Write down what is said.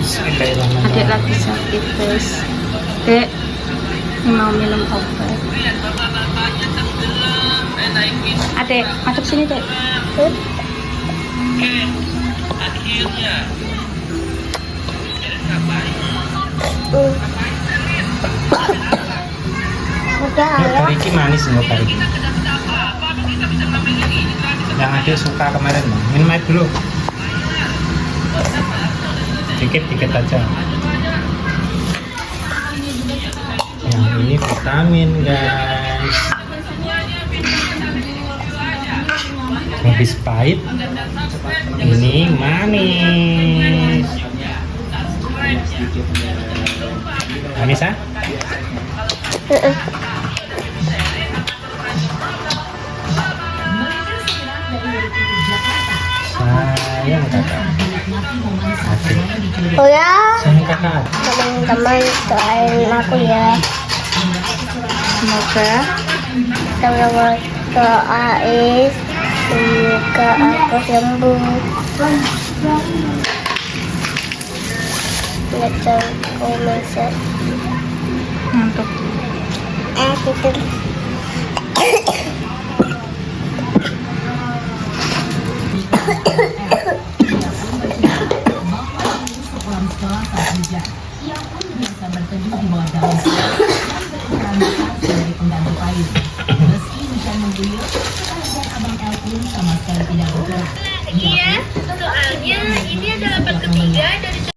Adik lagi sakit guys. Dek, mau minum obat. Adek, masuk sini dek. Udah Ya, ya. Kariki manis nggak Kariki? Yang Adek suka kemarin mah. Minum air dulu. Dikit aja. Yang ini vitamin guys. Habis pahit, ini manis. Manis ah? Sayang kakak. Oh ya, Sayang kakak. teman-teman doain aku ya. Semoga Teman-teman doain semoga aku sembuh. Baca komentar. ngantuk. Gitu. Iya, soalnya ini adalah part ketiga dari